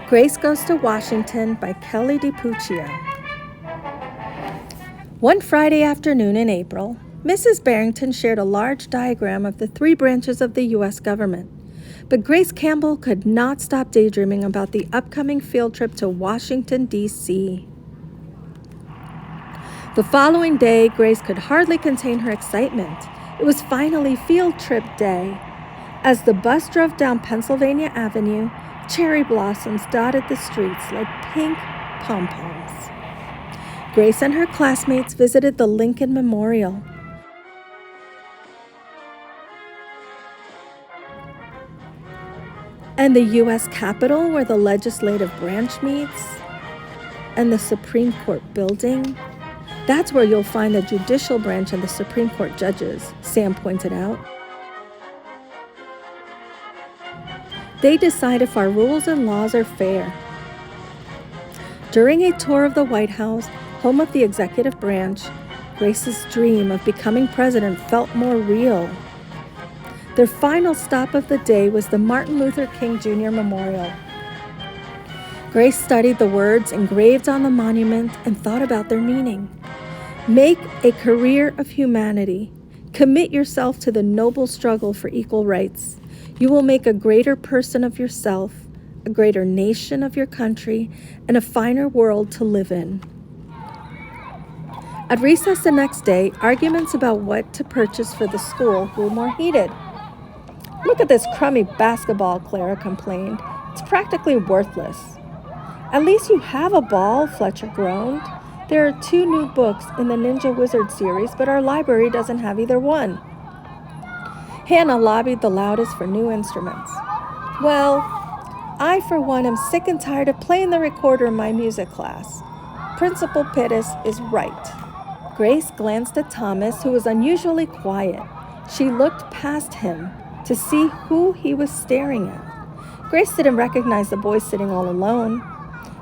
Grace Goes to Washington by Kelly DiPuccio. One Friday afternoon in April, Mrs. Barrington shared a large diagram of the 3 branches of the U.S. government. But Grace Campbell could not stop daydreaming about the upcoming field trip to Washington, D.C. The following day, Grace could hardly contain her excitement. It was finally field trip day. As the bus drove down Pennsylvania Avenue, cherry blossoms dotted the streets like pink pom-poms. Grace and her classmates visited the Lincoln Memorial. And the U.S. Capitol, where the legislative branch meets, and the Supreme Court building. That's where you'll find the judicial branch and the Supreme Court judges, Sam pointed out. They decide if our rules and laws are fair. During a tour of the White House, home of the executive branch, Grace's dream of becoming president felt more real. Their final stop of the day was the Martin Luther King Jr. Memorial. Grace studied the words engraved on the monument and thought about their meaning. Make a career of humanity. Commit yourself to the noble struggle for equal rights. You will make a greater person of yourself, a greater nation of your country, and a finer world to live in. At recess the next day, arguments about what to purchase for the school grew more heated. "Look at this crummy basketball," Clara complained. "It's practically worthless." "At least you have a ball," Fletcher groaned. "There are 2 new books in the Ninja Wizard series, but our library doesn't have either one." Hannah lobbied the loudest for new instruments. "Well, I for one am sick and tired of playing the recorder in my music class. Principal Pittis is right." Grace glanced at Thomas, who was unusually quiet. She looked past him to see who he was staring at. Grace didn't recognize the boy sitting all alone.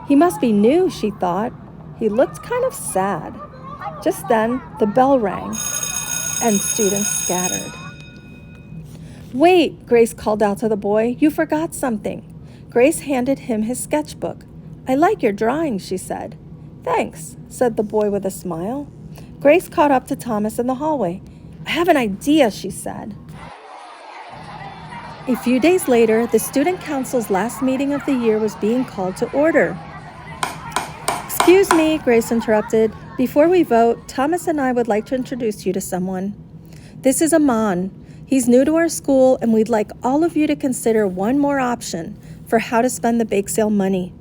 He must be new, she thought. He looked kind of sad. Just then, the bell rang, and students scattered. "Wait," Grace called out to the boy. "You forgot something." Grace handed him his sketchbook. "I like your drawing," she said. "Thanks," said the boy with a smile. Grace caught up to Thomas in the hallway. "I have an idea," she said. A few days later, the student council's last meeting of the year was being called to order. "Excuse me," Grace interrupted. "Before we vote, Thomas and I would like to introduce you to someone. This is Aman. He's new to our school, and we'd like all of you to consider one more option for how to spend the bake sale money."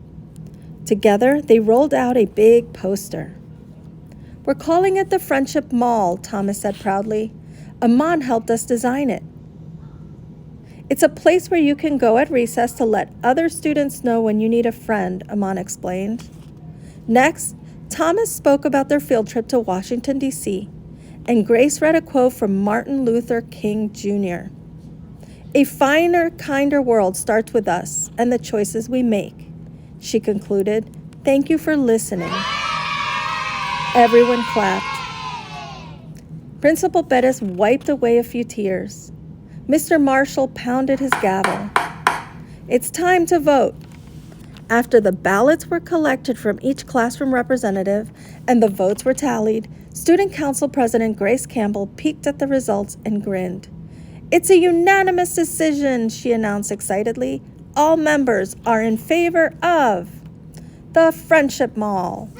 Together, they rolled out a big poster. "We're calling it the Friendship Mall," Thomas said proudly. "Aman helped us design it. It's a place where you can go at recess to let other students know when you need a friend," Aman explained. Next, Thomas spoke about their field trip to Washington, D.C., and Grace read a quote from Martin Luther King Jr. "A finer, kinder world starts with us and the choices we make." She concluded, "Thank you for listening." Everyone clapped. Principal Bettis wiped away a few tears. Mr. Marshall pounded his gavel. "It's time to vote." After the ballots were collected from each classroom representative and the votes were tallied, Student Council President Grace Campbell peeked at the results and grinned. "It's a unanimous decision," she announced excitedly. "All members are in favor of the Friendship Mall."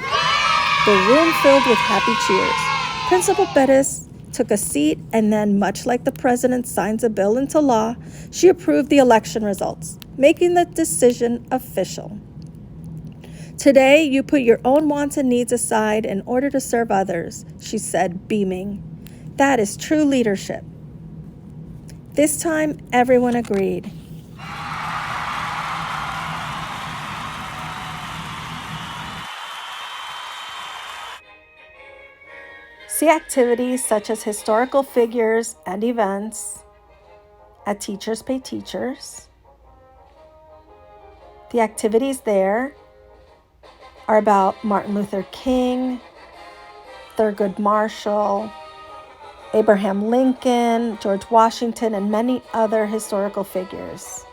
The room filled with happy cheers. Principal Bettis took a seat and then, much like the president signs a bill into law, she approved the election results, making the decision official. "Today, you put your own wants and needs aside in order to serve others," she said, beaming. "That is true leadership." This time, everyone agreed. See activities such as historical figures and events at Teachers Pay Teachers. The activities there are about Martin Luther King, Thurgood Marshall, Abraham Lincoln, George Washington, and many other historical figures.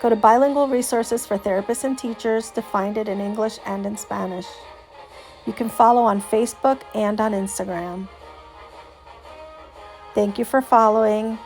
Go to Bilingual Resources for Therapists and Teachers to find it in English and in Spanish. You can follow on Facebook and on Instagram. Thank you for following.